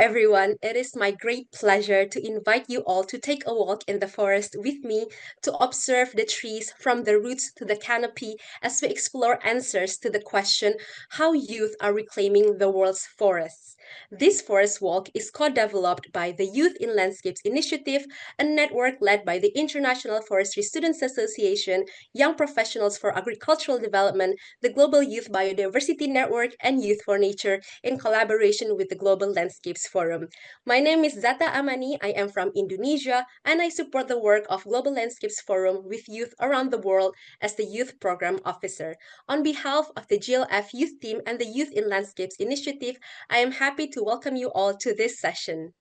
everyone. It is my great pleasure to invite you all to take a walk in the forest with me to observe the trees from the roots to the canopy as we explore answers to the question how youth are reclaiming the world's forests. This forest walk is co-developed by the Youth in Landscapes Initiative, a network led by the International Forestry Students Association, Young Professionals for Agricultural Development, the Global Youth Biodiversity Network, and Youth for Nature in collaboration with the Global Landscapes Forum. My name is Zata Amani. I am from Indonesia, and I support the work of Global Landscapes Forum with youth around the world as the Youth Program Officer. On behalf of the GLF Youth Team and the Youth in Landscapes Initiative, I am happy to welcome you all to this session.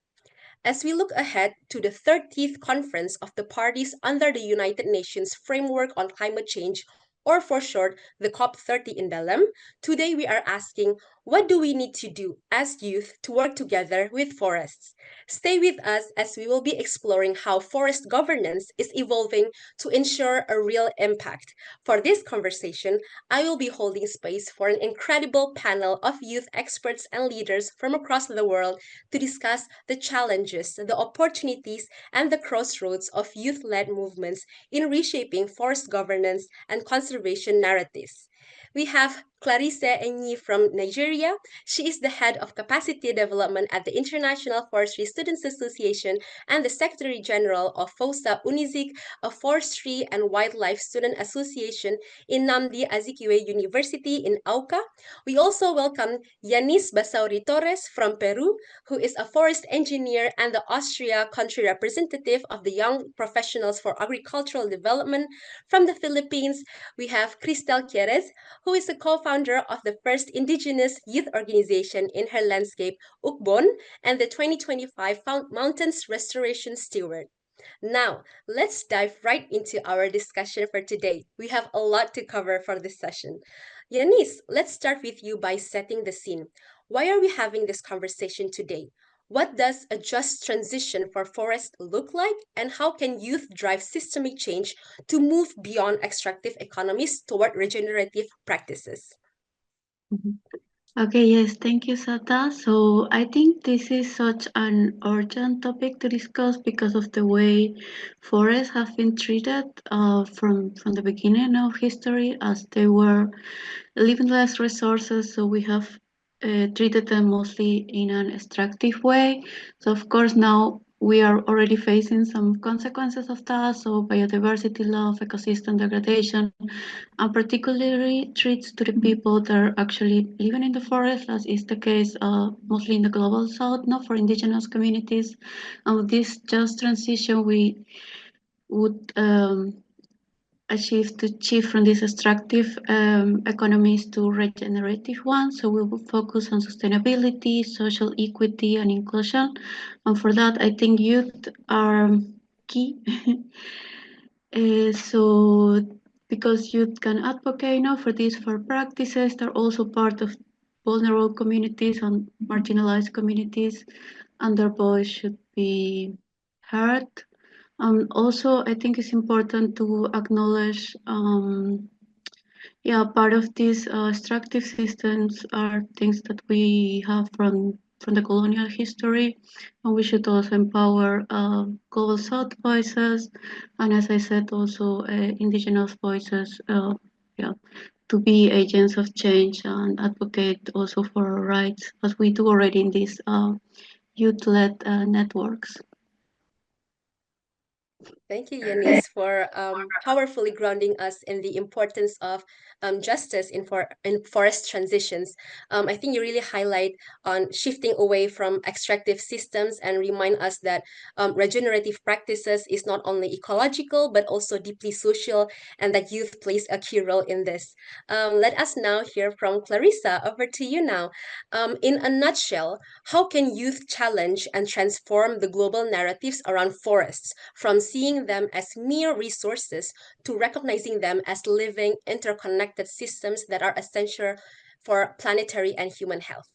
As we look ahead to the 30th conference of the parties under the United Nations Framework on Climate Change, or for short, the COP30 in Belém, today we are asking, what do we need to do as youth to work together with forests? Stay with us as we will be exploring how forest governance is evolving to ensure a real impact. For this conversation, I will be holding space for an incredible panel of youth experts and leaders from across the world to discuss the challenges, the opportunities, and the crossroads of youth-led movements in reshaping forest governance and conservation narratives. We have Clarisse Enyi from Nigeria. She is the head of capacity development at the International Forestry Students Association and the Secretary General of FOSA Unizik, a forestry and wildlife student association in Namdi Azikiwe University in Auca. We also welcome Yanis Basauri Torres from Peru, who is a forest engineer and the Austria country representative of the Young Professionals for Agricultural Development. From the Philippines, we have Cristel Quieres, who is the co-founder of the first indigenous youth organization in her landscape, Ukbon, and the 2025 Mountains Restoration Steward. Now, let's dive right into our discussion for today. We have a lot to cover for this session. Yanis, let's start with you by setting the scene. Why are we having this conversation today? What does a just transition for forests look like, and how can youth drive systemic change to move beyond extractive economies toward regenerative practices? Okay, yes, thank you, Sata. So I think this is such an urgent topic to discuss because of the way forests have been treated from the beginning of history as they were limitless resources. So we have treated them mostly in an extractive way. So of course now we are already facing some consequences of that. So biodiversity loss, ecosystem degradation, and particularly threats to the people that are actually living in the forest, as is the case mostly in the global south, not for indigenous communities. And with this just transition, we would achieve to shift from these extractive economies to regenerative ones. So we will focus on sustainability, social equity, and inclusion. And for that, I think youth are key. So because youth can advocate for these for practices, they're also part of vulnerable communities and marginalized communities, and their voice should be heard. Also, I think it's important to acknowledge, part of these extractive systems are things that we have from the colonial history, and we should also empower global South voices, and as I said, also indigenous voices, yeah, to be agents of change and advocate also for our rights, as we do already in these youth-led networks. Thank you, Yanis, for powerfully grounding us in the importance of justice in forest transitions. I think you really highlight on shifting away from extractive systems and remind us that regenerative practices is not only ecological but also deeply social, and that youth plays a key role in this. Let us now hear from Clarissa. Over to you now. In a nutshell, how can youth challenge and transform the global narratives around forests from seeing them as mere resources to recognizing them as living, interconnected systems that are essential for planetary and human health?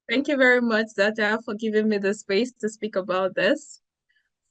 Thank you very much, Zata, for giving me the space to speak about this.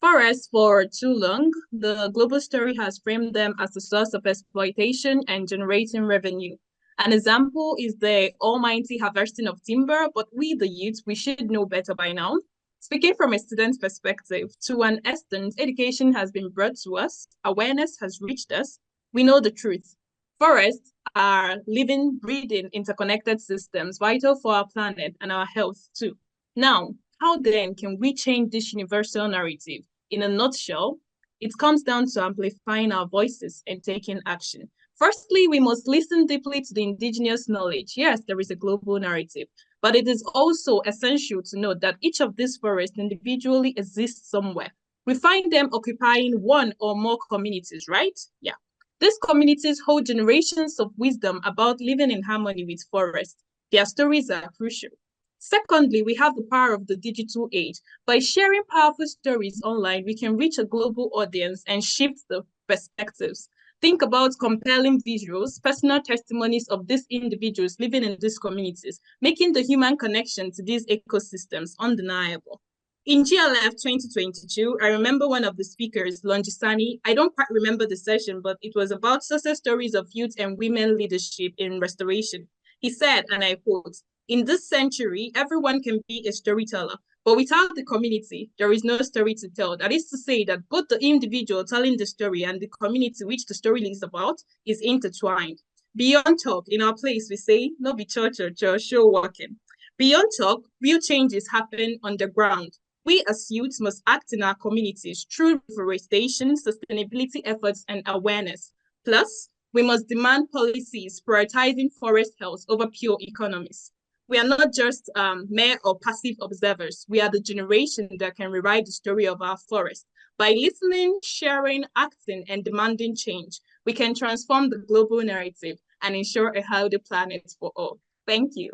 Forests, for too long, the global story has framed them as a source of exploitation and generating revenue. An example is the almighty harvesting of timber, but we, the youth, we should know better by now. Speaking from a student's perspective, to an extent, education has been brought to us, awareness has reached us, we know the truth. Forests are living, breathing, interconnected systems, vital for our planet and our health too. Now, how then can we change this universal narrative? In a nutshell, it comes down to amplifying our voices and taking action. Firstly, we must listen deeply to the indigenous knowledge. Yes, there is a global narrative, but it is also essential to note that each of these forests individually exists somewhere. We find them occupying one or more communities, right? Yeah. These communities hold generations of wisdom about living in harmony with forests. Their stories are crucial. Secondly, we have the power of the digital age. By sharing powerful stories online, we can reach a global audience and shift the perspectives. Think about compelling visuals, personal testimonies of these individuals living in these communities, making the human connection to these ecosystems undeniable. In GLF 2022, I remember one of the speakers, Longisani. I don't quite remember the session, but it was about success stories of youth and women leadership in restoration. He said, and I quote, "In this century, everyone can be a storyteller, but without the community, there is no story to tell." That is to say that both the individual telling the story and the community which the story is about is intertwined. Beyond talk, in our place, we say, no be church or church, show working. Beyond talk, real changes happen on the ground. We as youths must act in our communities through reforestation, sustainability efforts, and awareness. Plus, we must demand policies prioritizing forest health over pure economies. We are not just mere or passive observers. We are the generation that can rewrite the story of our forest. By listening, sharing, acting, and demanding change, we can transform the global narrative and ensure a healthy planet for all. Thank you.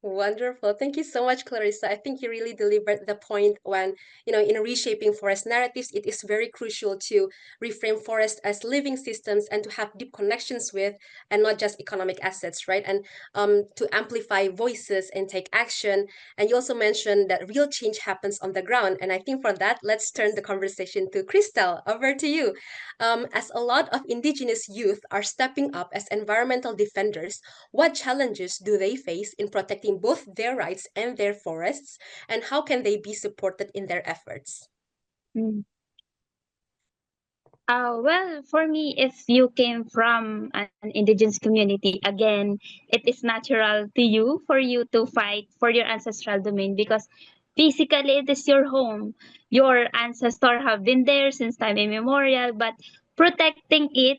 Wonderful. Thank you so much, Clarissa. I think you really delivered the point when, in reshaping forest narratives, it is very crucial to reframe forest as living systems and to have deep connections with, and not just economic assets, right? And to amplify voices and take action. And you also mentioned that real change happens on the ground. And I think for that, let's turn the conversation to Crystal. Over to you. As a lot of indigenous youth are stepping up as environmental defenders, what challenges do they face in protecting both their rights and their forests, and how can they be supported in their efforts? Mm. Well, for me, if you came from an indigenous community, again, it is natural to you for you to fight for your ancestral domain because physically it is your home. Your ancestors have been there since time immemorial, but protecting it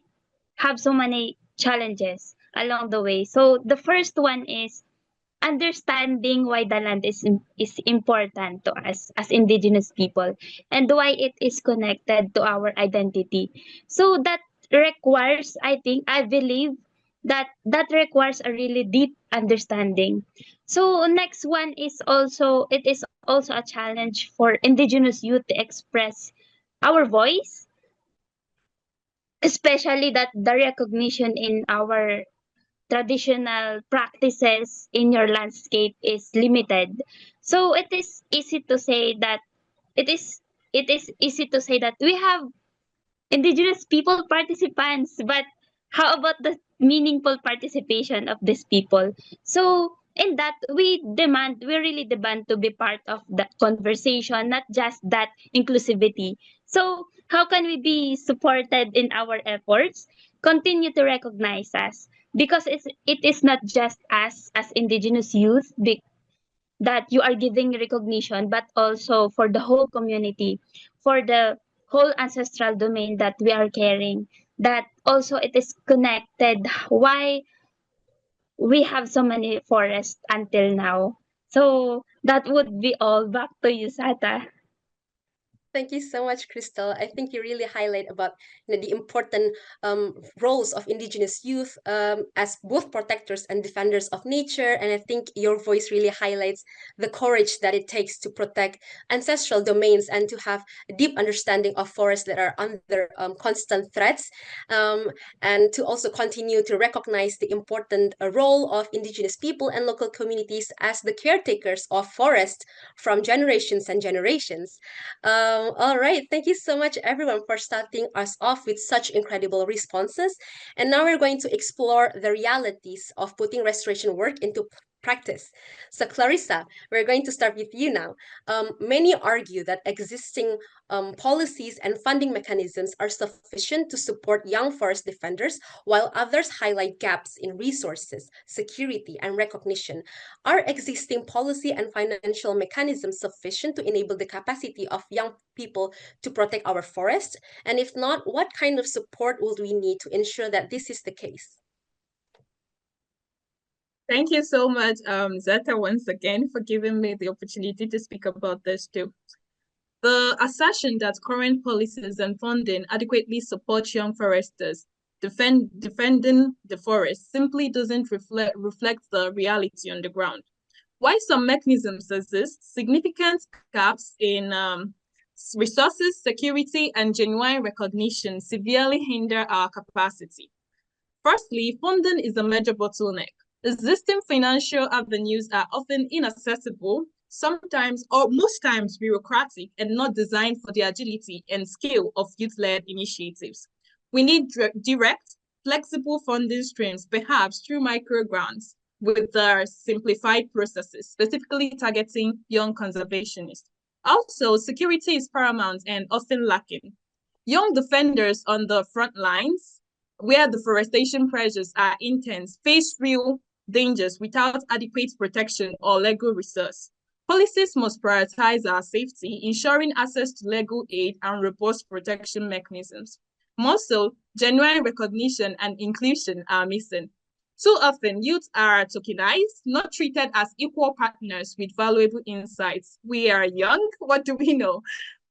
have so many challenges along the way. So the first one is understanding why the land is important to us as indigenous people and why it is connected to our identity. So that requires, I believe that requires a really deep understanding. So next one is also, it is also a challenge for indigenous youth to express our voice, especially that the recognition in our traditional practices in your landscape is limited. So it is it is easy to say that we have indigenous people participants, but how about the meaningful participation of these people? So in that we really demand to be part of that conversation, not just that inclusivity. So how can we be supported in our efforts? Continue to recognize us because it is not just us as indigenous youth that you are giving recognition, but also for the whole community, for the whole ancestral domain that we are carrying. That also it is connected why we have so many forests until now. So that would be all. Back to you, Sata. Thank you so much, Crystal. I think you really highlight about the important roles of Indigenous youth as both protectors and defenders of nature. And I think your voice really highlights the courage that it takes to protect ancestral domains and to have a deep understanding of forests that are under constant threats, um, and to also continue to recognize the important role of Indigenous people and local communities as the caretakers of forests from generations and generations. All right. Thank you so much, everyone, for starting us off with such incredible responses. And now we're going to explore the realities of putting restoration work into practice. So, Clarissa, we're going to start with you now. Many argue that existing policies and funding mechanisms are sufficient to support young forest defenders, while others highlight gaps in resources, security, and recognition. Are existing policy and financial mechanisms sufficient to enable the capacity of young people to protect our forests? And if not, what kind of support would we need to ensure that this is the case? Thank you so much, Zeta, once again for giving me the opportunity to speak about this too. The assertion that current policies and funding adequately support young foresters defending the forest simply doesn't reflect the reality on the ground. While some mechanisms exist, significant gaps in resources, security, and genuine recognition severely hinder our capacity. Firstly, funding is a major bottleneck. Existing financial avenues are often inaccessible, sometimes or most times bureaucratic, and not designed for the agility and scale of youth-led initiatives. We need direct, flexible funding streams, perhaps through micro grants, with their simplified processes, specifically targeting young conservationists. Also, security is paramount and often lacking. Young defenders on the front lines, where deforestation pressures are intense, face real dangers without adequate protection or legal resource. Policies must prioritize our safety, ensuring access to legal aid and robust protection mechanisms. More so, genuine recognition and inclusion are missing. Too often, youth are tokenized, not treated as equal partners with valuable insights. We are young, what do we know?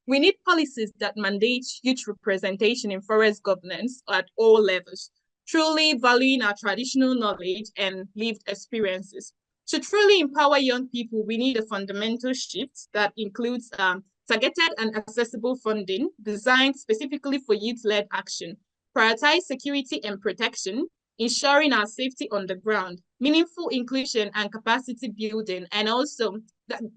We need policies that mandate youth representation in forest governance at all levels, truly valuing our traditional knowledge and lived experiences. To truly empower young people, we need a fundamental shift that includes targeted and accessible funding designed specifically for youth-led action, prioritize security and protection, ensuring our safety on the ground, meaningful inclusion and capacity building, and also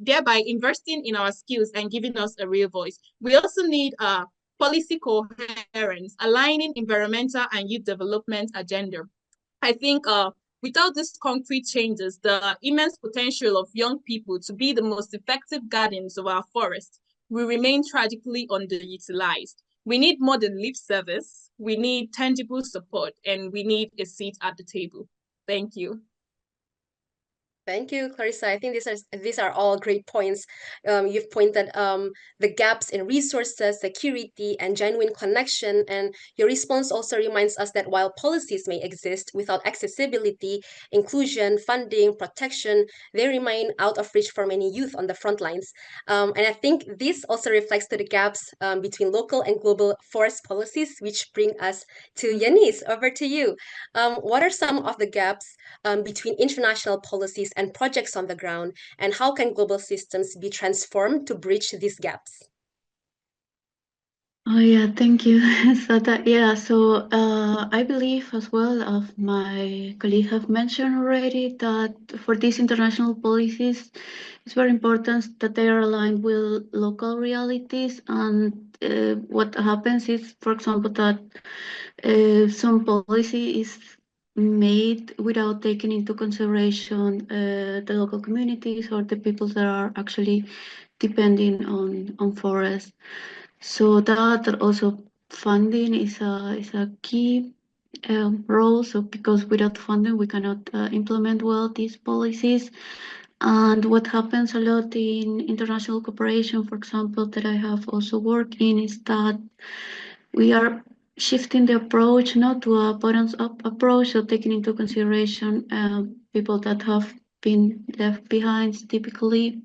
thereby investing in our skills and giving us a real voice. We also need policy coherence, aligning environmental and youth development agenda. I think without these concrete changes, the immense potential of young people to be the most effective guardians of our forests will remain tragically underutilized. We need more than lip service, we need tangible support, and we need a seat at the table. Thank you. Thank you, Clarissa. I think these are all great points. You've pointed the gaps in resources, security, and genuine connection. And your response also reminds us that while policies may exist without accessibility, inclusion, funding, protection, they remain out of reach for many youth on the front lines. And I think this also reflects to the gaps between local and global forest policies, which bring us to Yanis. Over to you. What are some of the gaps between international policies and projects on the ground, and how can global systems be transformed to bridge these gaps? Oh yeah, thank you. So I believe as well of my colleague have mentioned already that for these international policies, it's very important that they are aligned with local realities. And what happens is, for example, that some policy is made without taking into consideration the local communities or the people that are actually depending on forests. So that also funding is a key role. So because without funding, we cannot implement well these policies. And what happens a lot in international cooperation, for example, that I have also worked in, is that we are shifting the approach not to a bottoms-up approach, so taking into consideration people that have been left behind typically,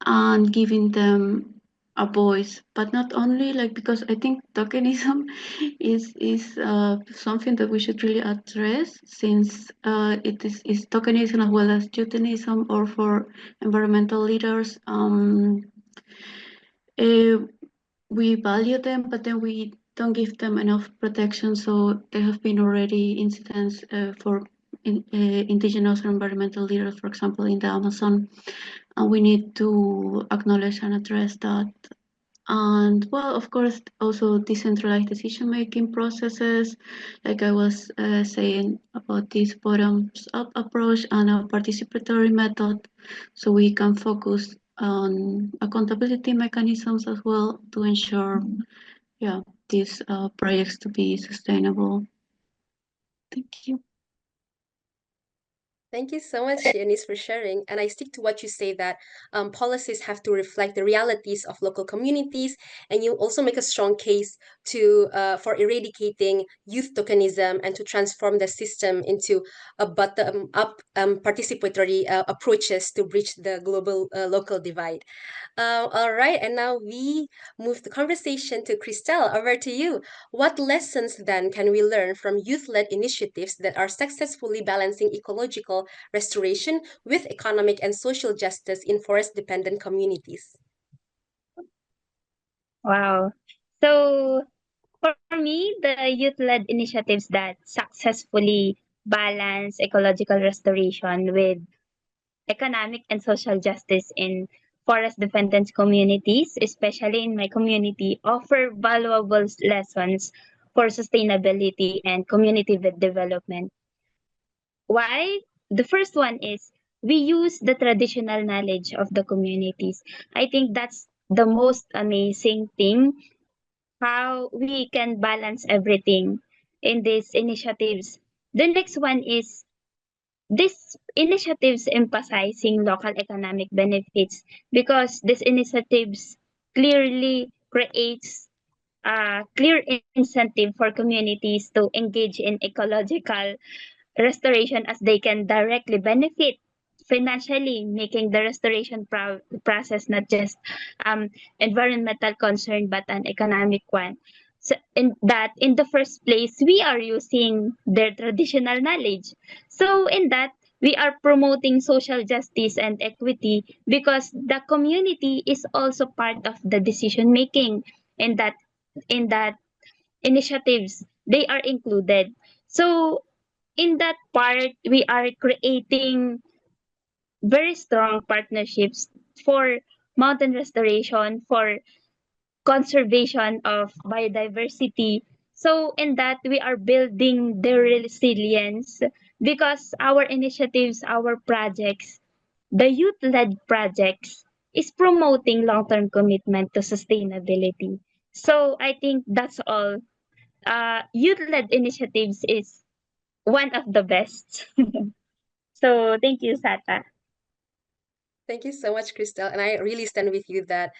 and giving them a voice. But not only like, because I think tokenism is something that we should really address, since it is tokenism as well as euthanism, or for environmental leaders. Uh, we value them, but then we don't give them enough protection. So there have been already incidents for indigenous or environmental leaders, for example, in the Amazon, and we need to acknowledge and address that. And well, of course, also decentralized decision making processes, like I was saying about this bottoms up approach and a participatory method, so we can focus on accountability mechanisms as well to ensure, yeah, these projects to be sustainable. Thank you. Thank you so much, Eunice, for sharing. And I stick to what you say that policies have to reflect the realities of local communities, and you also make a strong case to for eradicating youth tokenism and to transform the system into a bottom-up participatory approaches to bridge the global local divide. All right, and now we move the conversation to Christelle. Over to you. What lessons then can we learn from youth led initiatives that are successfully balancing ecological restoration with economic and social justice in forest dependent communities? Wow. So for me, the youth-led initiatives that successfully balance ecological restoration with economic and social justice in forest dependent communities, especially in my community, offer valuable lessons for sustainability and community development. Why? The first one is we use the traditional knowledge of the communities. I think that's the most amazing thing, how we can balance everything in these initiatives. The next one is these initiatives emphasizing local economic benefits because these initiatives clearly creates a clear incentive for communities to engage in ecological restoration as they can directly benefit financially, making the restoration process not just um, environmental concern but an economic one. So in that, in the first place, we are using their traditional knowledge. So in that, we are promoting social justice and equity because the community is also part of the decision making, and that in that initiatives they are included. So in that part, we are creating very strong partnerships for mountain restoration, for conservation of biodiversity. So in that, we are building the resilience because our initiatives, our projects, the youth-led projects is promoting long-term commitment to sustainability. So I think that's all. Youth-led initiatives is one of the best. So thank you, Sata. Thank you so much, Christelle. And I really stand with you that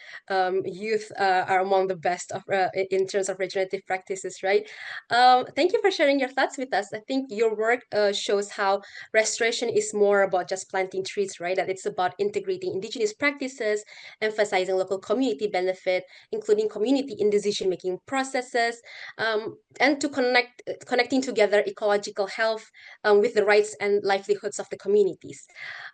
youth are among the best of in terms of regenerative practices, right? Thank you for sharing your thoughts with us. I think your work shows how restoration is more about just planting trees, right? That it's about integrating indigenous practices, emphasizing local community benefit, including community in decision-making processes, and to connecting together ecological health with the rights and livelihoods of the communities.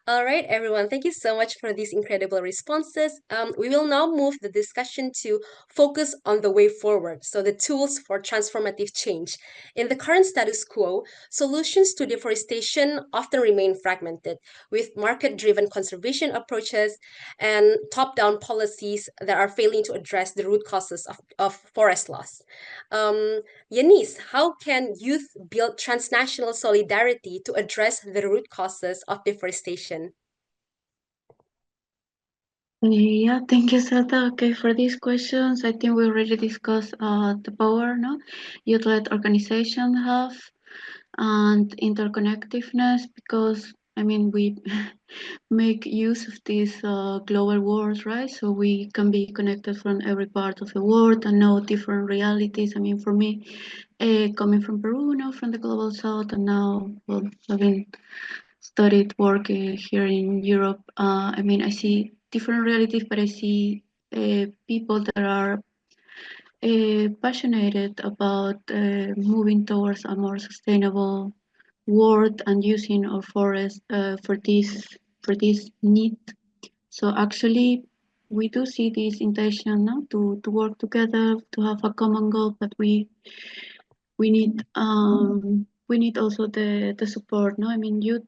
All right, everyone, thank you so much for these incredible responses. We will now move the discussion to focus on the way forward, so the tools for transformative change. In the current status quo, solutions to deforestation often remain fragmented, with market driven conservation approaches and top down policies that are failing to address the root causes of forest loss. Yanis, how can youth build transnational solidarity to address the root causes of deforestation? Yeah, thank you, Sata. Okay, for these questions, I think we already discussed the power, no, youth-led organization have and interconnectiveness because I mean we make use of these global worlds, right? So we can be connected from every part of the world and know different realities. I mean, for me, coming from Peru, now from the global south, and now well, having studied work here in Europe, I mean, I see different realities, but I see people that are passionate about moving towards a more sustainable world and using our forest for this need. So actually, we do see this intention now to work together to have a common goal, but we need also the support. No, I mean youth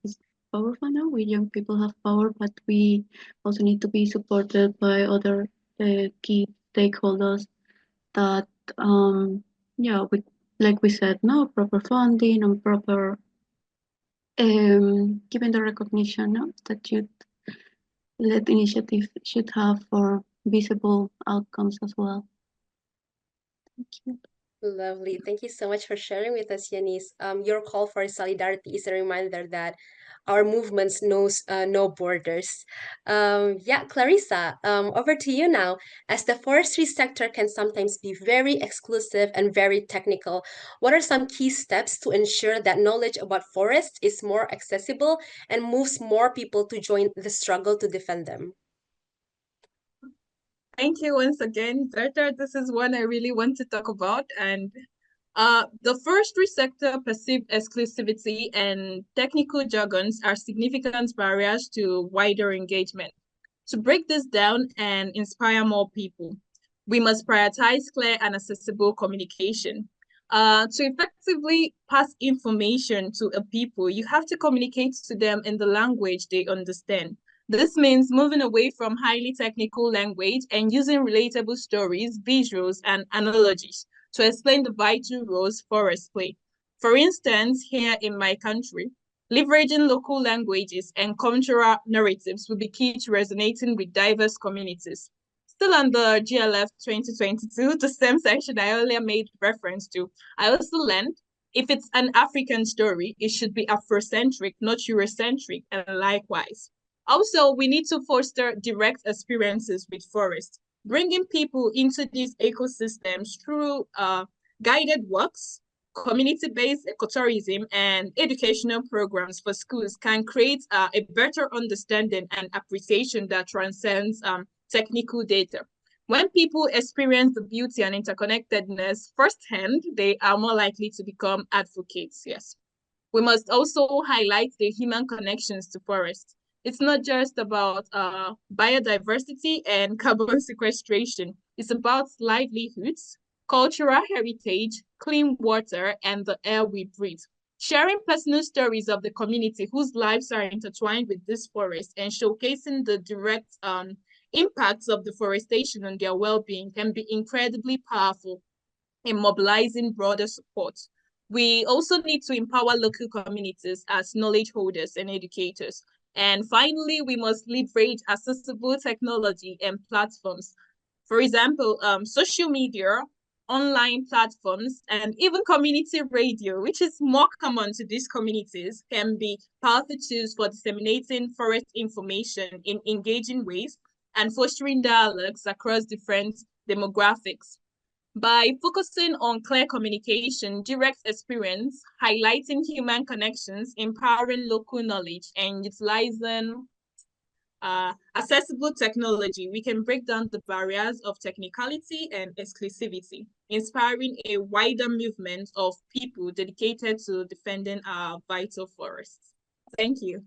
is powerful now. We young people have power, but we also need to be supported by other the key stakeholders that yeah, like we said, no proper funding and proper given the recognition, no, that youth led initiative should have for visible outcomes as well. Thank you. Lovely. Thank you so much for sharing with us, Yanis. Your call for solidarity is a reminder that our movements knows no borders. Yeah, Clarissa, over to you now. As the forestry sector can sometimes be very exclusive and very technical, what are some key steps to ensure that knowledge about forests is more accessible and moves more people to join the struggle to defend them? Thank you once again, Berta. This is one I really want to talk about. And the forestry sector perceived exclusivity and technical jargons are significant barriers to wider engagement. To break this down and inspire more people, we must prioritize clear and accessible communication. To effectively pass information to a people, you have to communicate to them in the language they understand. This means moving away from highly technical language and using relatable stories, visuals, and analogies to explain the vital roles forests play. For instance, here in my country, leveraging local languages and cultural narratives will be key to resonating with diverse communities. Still on the GLF 2022, the same section I earlier made reference to, I also learned if it's an African story, it should be Afrocentric, not Eurocentric, and likewise. Also, we need to foster direct experiences with forests, bringing people into these ecosystems through guided walks, community-based ecotourism, and educational programs for schools can create a better understanding and appreciation that transcends technical data. When people experience the beauty and interconnectedness firsthand, they are more likely to become advocates, yes. We must also highlight the human connections to forests. It's not just about biodiversity and carbon sequestration. It's about livelihoods, cultural heritage, clean water, and the air we breathe. Sharing personal stories of the community whose lives are intertwined with this forest and showcasing the direct impacts of deforestation on their well-being can be incredibly powerful in mobilizing broader support. We also need to empower local communities as knowledge holders and educators. And finally, we must leverage accessible technology and platforms. For example, social media, online platforms, and even community radio, which is more common to these communities, can be powerful tools for disseminating forest information in engaging ways and fostering dialogues across different demographics. By focusing on clear communication, direct experience, highlighting human connections, empowering local knowledge, and utilizing accessible technology, we can break down the barriers of technicality and exclusivity, inspiring a wider movement of people dedicated to defending our vital forests. Thank you.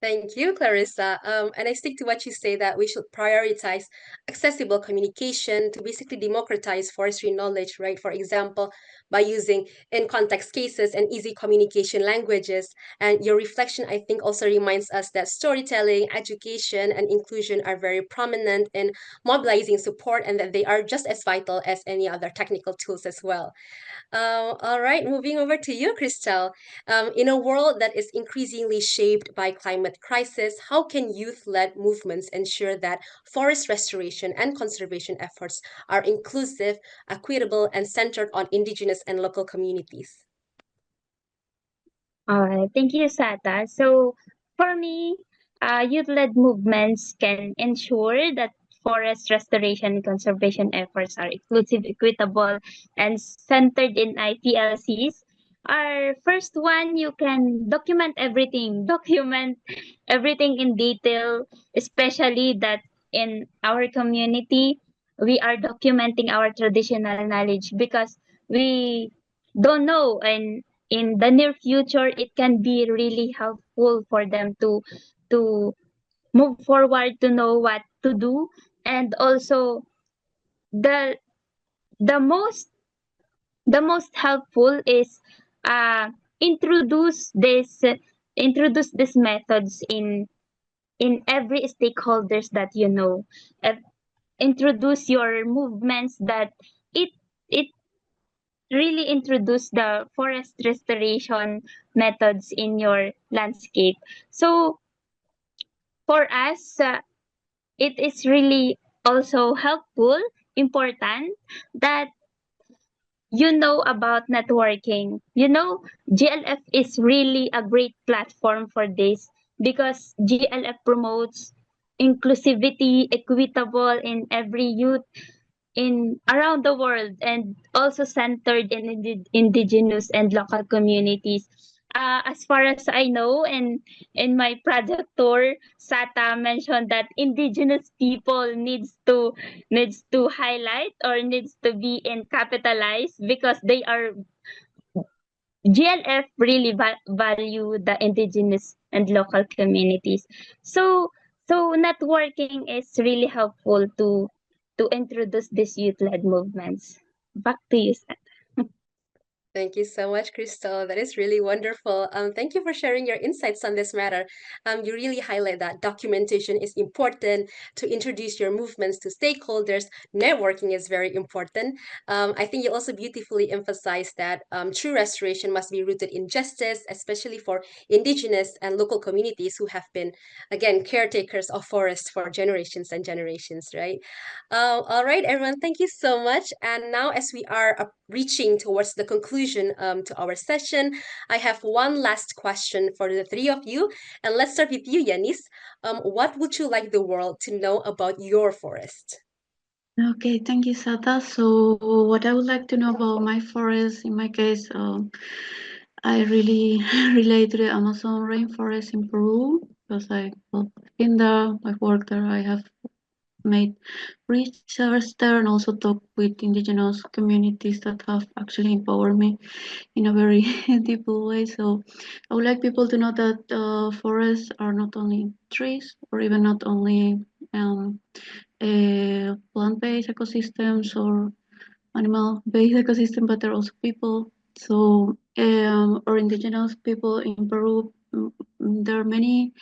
Thank you, Clarissa. And I stick to what you say that we should prioritize accessible communication to basically democratize forestry knowledge, right? For example, by using in context cases and easy communication languages. And your reflection, I think, also reminds us that storytelling, education, and inclusion are very prominent in mobilizing support and that they are just as vital as any other technical tools as well. All right, moving over to you, Christel. In a world that is increasingly shaped by climate crisis, how can youth-led movements ensure that forest restoration and conservation efforts are inclusive, equitable, and centered on indigenous and local communities? All right, thank you, Sata. So, for me, youth-led movements can ensure that forest restoration and conservation efforts are inclusive, equitable, and centered in IPLCs. Our first one, you can document everything. Document everything in detail, especially that in our community, we are documenting our traditional knowledge because we don't know, and in the near future it can be really helpful for them to move forward, to know what to do. And also the the most the most helpful is uh introduce this introduce these methods in every stakeholders that you know. introduce your movements that it really introduce the forest restoration methods in your landscape. So for us, it is really also helpful, important that you know about networking. You know, GLF is really a great platform for this because GLF promotes inclusivity, equitable in every youth in around the world and also centered in indigenous and local communities. As far as I know, and in my project tour, Sata mentioned that indigenous people needs to highlight or needs to be in capitalized because they are GLF really value the indigenous and local communities. So networking is really helpful to introduce these youth led movements. Back to you, Seth. Thank you so much, Crystal. That is really wonderful. Thank you for sharing your insights on this matter. You really highlight that documentation is important to introduce your movements to stakeholders. Networking is very important. I think you also beautifully emphasize that true restoration must be rooted in justice, especially for indigenous and local communities who have been, again, caretakers of forests for generations and generations, right? All right, everyone, thank you so much. And now, as we are reaching towards the conclusion to our session, I have one last question for the three of you. And let's start with you, Yanis. What would you like the world to know about your forest? Okay, thank you, Sata. So, what I would like to know about my forest, in my case, I really relate to the Amazon rainforest in Peru because well, I've been there, I've worked there, I have made research there, and also talked with indigenous communities that have actually empowered me in a very deep way. So, I would like people to know that forests are not only trees or even not only plant-based ecosystems or animal-based ecosystem, but they're also people. So, or indigenous people in Peru, there are many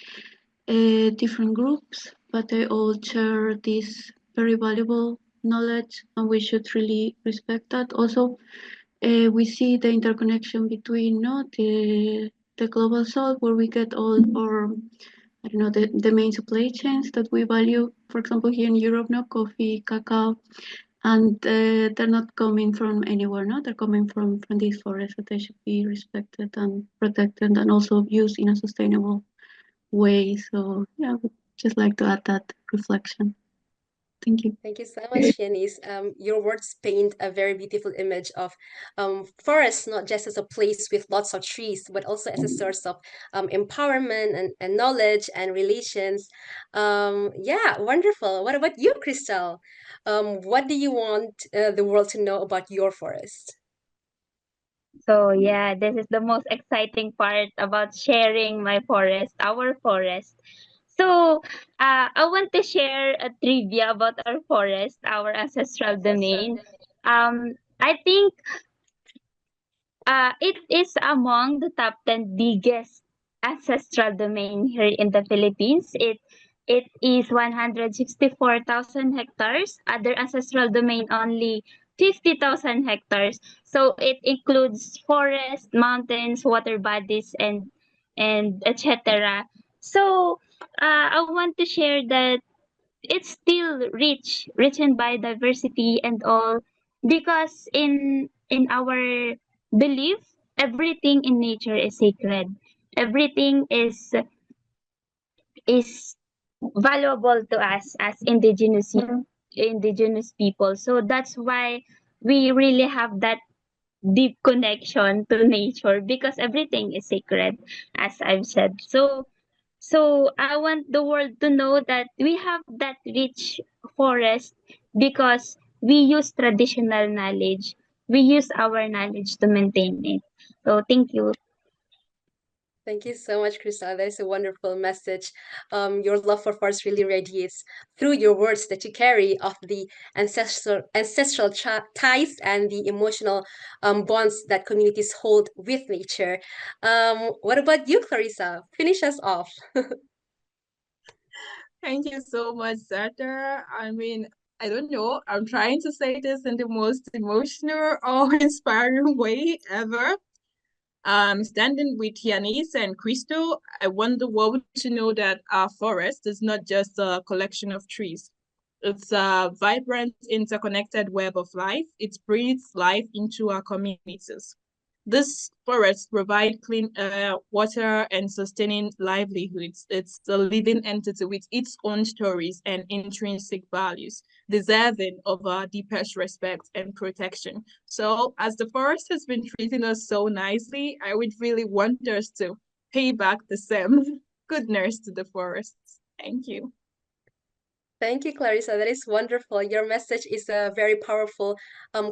different groups, but they all share this very valuable knowledge, and we should really respect that. Also, we see the interconnection between no the global south, where we get all our I don't know the main supply chains that we value. For example, here in Europe, no coffee, cacao, and they're not coming from anywhere. No, they're coming from these forests that they should be respected and protected, and also used in a sustainable way. So yeah, I would just like to add that reflection. Thank you. Thank you so much, Yanis. Your words paint a very beautiful image of forests, not just as a place with lots of trees, but also as a source of empowerment and knowledge and relations. Yeah, wonderful. What about you, Crystal? What do you want the world to know about your forest? So yeah, this is the most exciting part about sharing my forest, our forest. So I want to share a trivia about our forest, our ancestral domain. I think it is among the top 10 biggest ancestral domain here in the Philippines. It is 164,000 hectares. Other ancestral domain only 50,000 hectares. So it includes forest, mountains, water bodies, and etc. So I want to share that it's still rich in biodiversity and all, because in our belief, everything in nature is sacred. Everything is valuable to us as indigenous people. So that's why we really have that deep connection to nature because everything is sacred, as I've said. So I want the world to know that we have that rich forest because we use traditional knowledge. We use our knowledge to maintain it. So thank you. Thank you so much, Krista. That is a wonderful message. Your love for forest really radiates through your words that you carry of the ancestral ties and the emotional bonds that communities hold with nature. What about you, Clarissa? Finish us off. Thank you so much, Zata. I mean, I don't know. I'm trying to say this in the most emotional or inspiring way ever. Standing with Yanis and Crystal, I want the world to know that our forest is not just a collection of trees. It's a vibrant, interconnected web of life. It breathes life into our communities. These forests provide clean air, water, and sustaining livelihoods. It's a living entity with its own stories and intrinsic values, deserving of our deepest respect and protection. So, as the forest has been treating us so nicely, I would really want us to pay back the same goodness to the forests. Thank you. Thank you, Clarissa. That is wonderful. Your message is a very powerful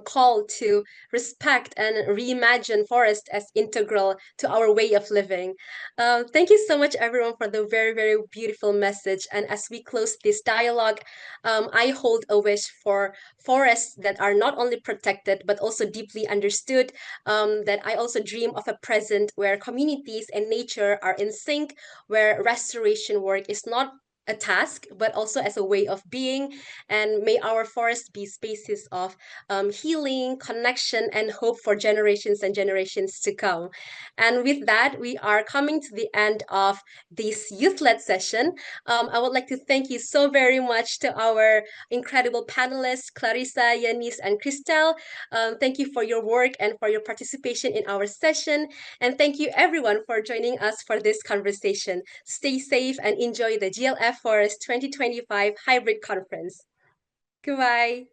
call to respect and reimagine forest as integral to our way of living. Thank you so much, everyone, for the very, very beautiful message. And as we close this dialogue, I hold a wish for forests that are not only protected but also deeply understood. That I also dream of a present where communities and nature are in sync, where restoration work is not a task, but also as a way of being. And may our forests be spaces of healing, connection, and hope for generations and generations to come. And with that, we are coming to the end of this youth led session. I would like to thank you so very much to our incredible panelists, Clarissa, Yanis, and Christelle. Thank you for your work and for your participation in our session. And thank you, everyone, for joining us for this conversation. Stay safe and enjoy the GLF Forest 2025 Hybrid Conference. Goodbye.